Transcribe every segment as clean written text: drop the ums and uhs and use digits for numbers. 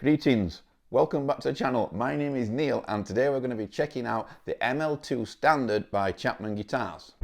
Greetings, welcome back to the channel. My name is Neil and today we're going to be checking out the ML2 Standard by Chapman Guitars.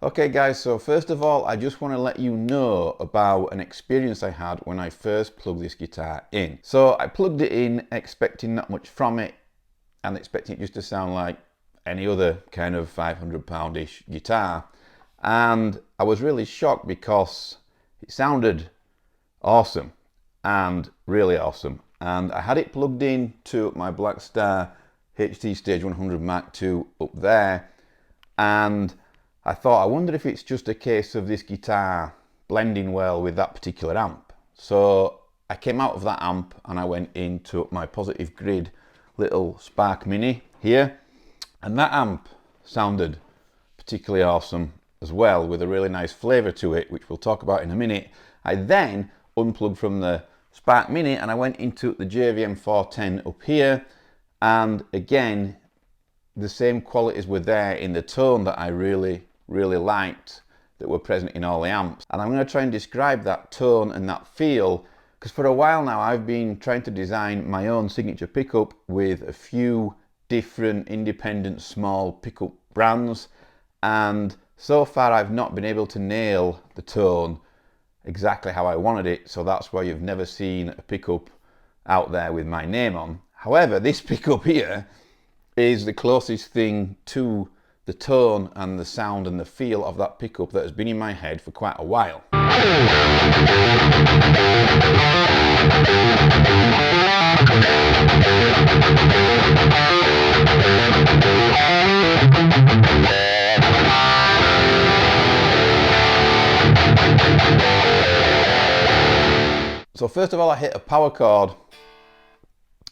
Okay guys, so first of all I just want to let you know about an experience I had when I first plugged this guitar in. So I plugged it in expecting not much from it and expecting it just to sound like any other kind of £500-ish guitar, and I was really shocked because it sounded awesome and really awesome. And I had it plugged in to my Blackstar HT Stage 100 Mark II up there, and I thought, I wonder if it's just a case of this guitar blending well with that particular amp. So I came out of that amp and I went into my Positive Grid little Spark Mini here, and that amp sounded particularly awesome as well, with a really nice flavour to it, which we'll talk about in a minute. I then unplugged from the Spark Mini and I went into the JVM 410 up here, and again the same qualities were there in the tone that I really liked that were present in all the amps. And I'm going to try and describe that tone and that feel, because for a while now I've been trying to design my own signature pickup with a few different independent small pickup brands, and so far I've not been able to nail the tone exactly how I wanted it, so that's why you've never seen a pickup out there with my name on. However, this pickup here is the closest thing to the tone and the sound and the feel of that pickup that has been in my head for quite a while. So first of all I hit a power chord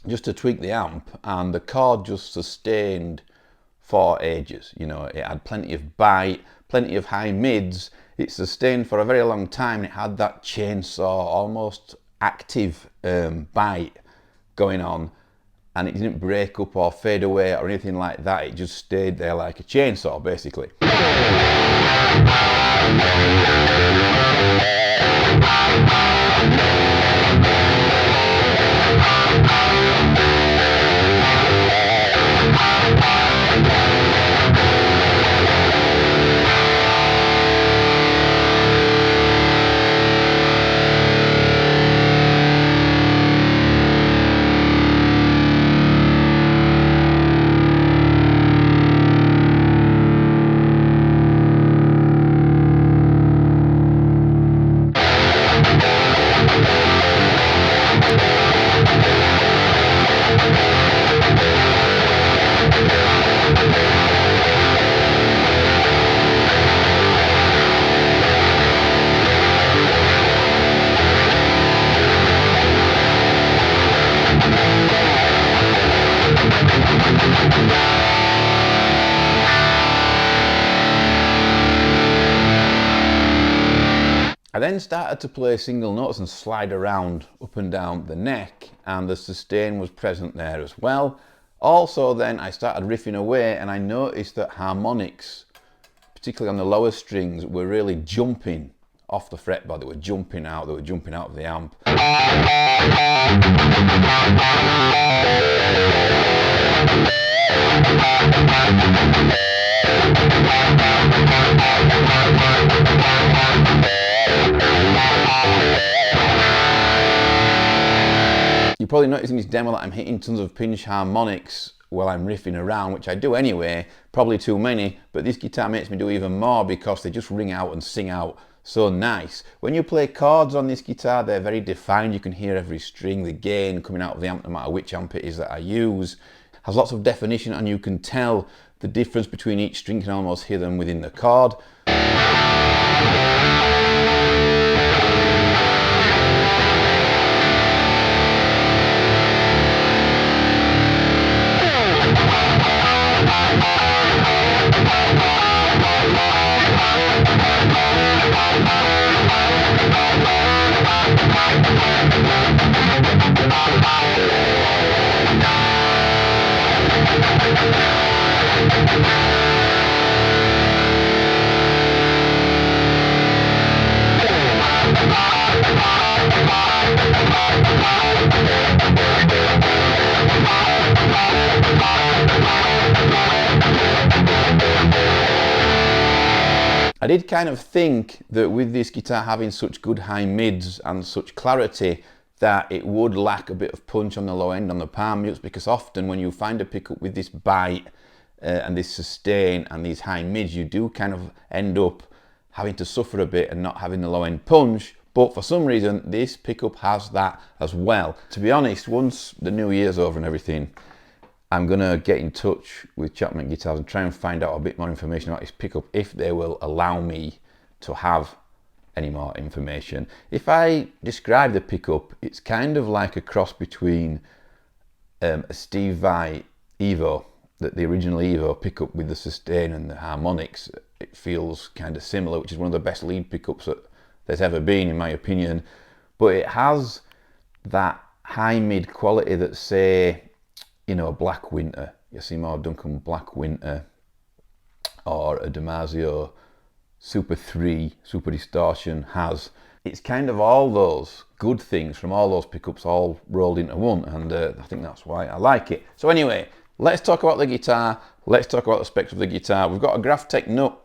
just to tweak the amp, and the chord just sustained for ages. You know, it had plenty of bite, plenty of high mids, it sustained for a very long time, and it had that chainsaw, almost active bite going on, and it didn't break up or fade away or anything like that. It just stayed there like a chainsaw basically. I then started to play single notes and slide around up and down the neck, and the sustain was present there as well. Also then I started riffing away and I noticed that harmonics, particularly on the lower strings, were really jumping off the fretboard. They were jumping out of the amp. You probably noticed in this demo that I'm hitting tons of pinch harmonics while I'm riffing around, which I do anyway, probably too many, but this guitar makes me do even more because they just ring out and sing out so nice. When you play chords on this guitar, they're very defined. You can hear every string, the gain coming out of the amp, no matter which amp it is that I use. Has lots of definition, and you can tell the difference between each string. You can almost hear them within the chord. I did kind of think that with this guitar having such good high mids and such clarity that it would lack a bit of punch on the low end on the palm mutes, because often when you find a pickup with this bite and this sustain and these high mids, you do kind of end up having to suffer a bit and not having the low end punch. But for some reason, this pickup has that as well. To be honest, once the new year's over and everything, I'm gonna get in touch with Chapman Guitars and try and find out a bit more information about this pickup, if they will allow me to have any more information. If I describe the pickup, it's kind of like a cross between a Steve Vai Evo, the original Evo pickup with the sustain and the harmonics. It feels kind of similar, which is one of the best lead pickups that there's ever been, in my opinion. But it has that high mid quality that, say, you know, a Black Winter, you see more Duncan Black Winter, or a Damasio Super 3 Super Distortion has. It's kind of all those good things from all those pickups all rolled into one, and I think that's why I like it. So anyway, let's talk about the guitar. Let's talk about the specs of the guitar. We've got a Graphtec nut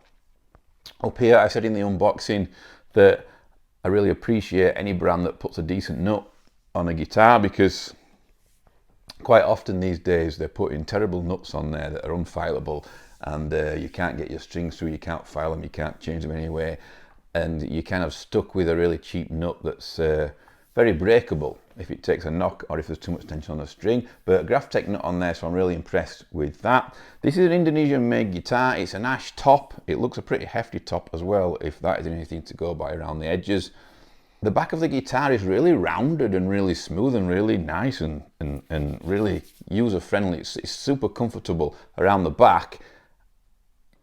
up here. I said in the unboxing that I really appreciate any brand that puts a decent nut on a guitar, because quite often these days they're putting terrible nuts on there that are unfileable, and you can't get your strings through, you can't file them, you can't change them anyway, and you're kind of stuck with a really cheap nut that's very breakable if it takes a knock or if there's too much tension on the string. But Graphtec nut on there, so I'm really impressed with that. This is an Indonesian made guitar. It's an ash top. It looks a pretty hefty top as well, if that is anything to go by around the edges. The back of the guitar is really rounded and really smooth and really nice and really user-friendly. It's super comfortable around the back.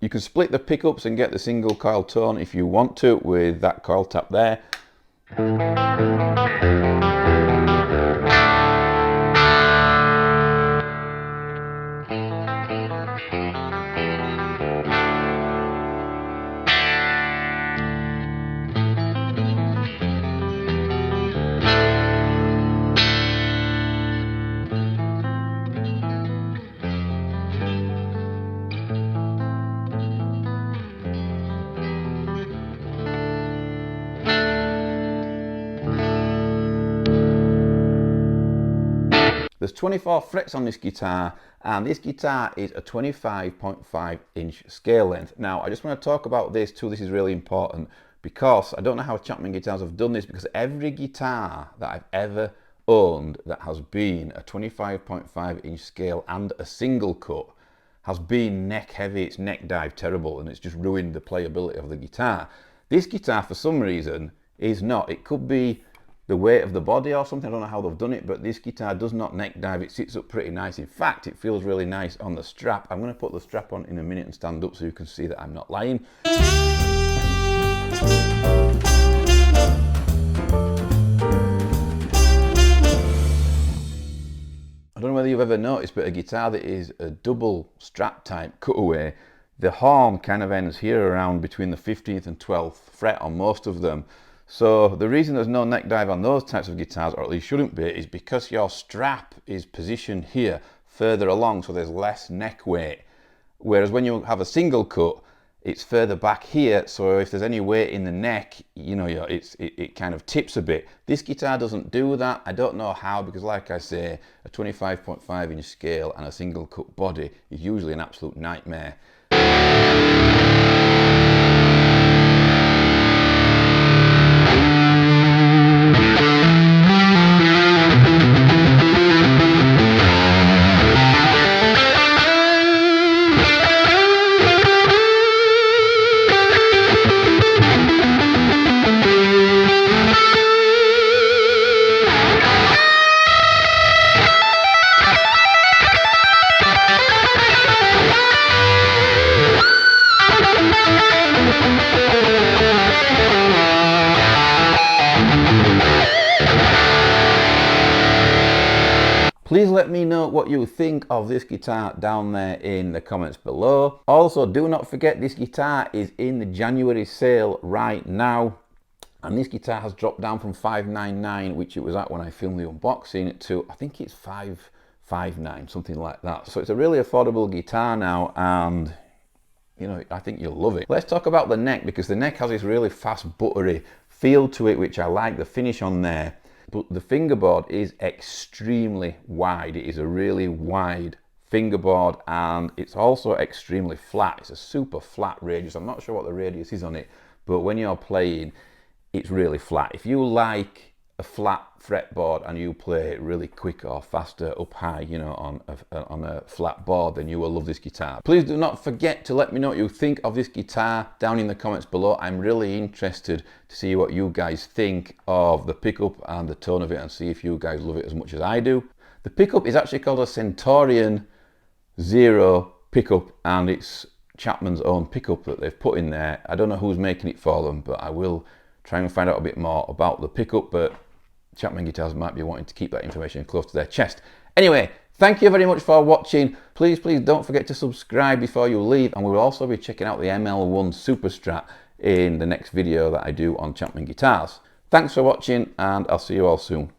You can split the pickups and get the single coil tone if you want to with that coil tap there. There's 24 frets on this guitar, and this guitar is a 25.5 inch scale length. Now, I just want to talk about this too. This is really important, because I don't know how Chapman Guitars have done this, because every guitar that I've ever owned that has been a 25.5 inch scale and a single cut has been neck heavy. It's neck dive terrible, and it's just ruined the playability of the guitar. This guitar, for some reason, is not. It could be the weight of the body or something, I don't know how they've done it, but this guitar does not neck dive. It sits up pretty nice. In fact, it feels really nice on the strap. I'm going to put the strap on in a minute and stand up so you can see that I'm not lying. I don't know whether you've ever noticed, but a guitar that is a double strap type cutaway, the horn kind of ends here around between the 15th and 12th fret on most of them. So the reason there's no neck dive on those types of guitars, or at least shouldn't be, is because your strap is positioned here further along, so there's less neck weight. Whereas when you have a single cut, it's further back here, so if there's any weight in the neck, you know, it kind of tips a bit. This guitar doesn't do that. I don't know how, because like I say, a 25.5 inch scale and a single cut body is usually an absolute nightmare. Please let me know what you think of this guitar down there in the comments below. Also, do not forget this guitar is in the January sale right now. And this guitar has dropped down from $599, which it was at when I filmed the unboxing, to I think it's $559, something like that. So it's a really affordable guitar now, and you know, I think you'll love it. Let's talk about the neck, because the neck has this really fast buttery feel to it, which I like the finish on there. But the fingerboard is extremely wide. It is a really wide fingerboard, and it's also extremely flat. It's a super flat radius. I'm not sure what the radius is on it, but when you're playing, it's really flat. If you like a flat fretboard and you play it really quick or faster up high, you know, on a flat board, then you will love this guitar. Please do not forget to let me know what you think of this guitar down in the comments below. I'm really interested to see what you guys think of the pickup and the tone of it, and see if you guys love it as much as I do. The pickup is actually called a Stentorian 0 pickup, and it's Chapman's own pickup that they've put in there. I don't know who's making it for them, but I will try and find out a bit more about the pickup, but Chapman Guitars might be wanting to keep that information close to their chest. Anyway, thank you very much for watching. Please don't forget to subscribe before you leave, and we'll also be checking out the ML1 Super Strat in the next video that I do on Chapman Guitars. Thanks for watching, and I'll see you all soon.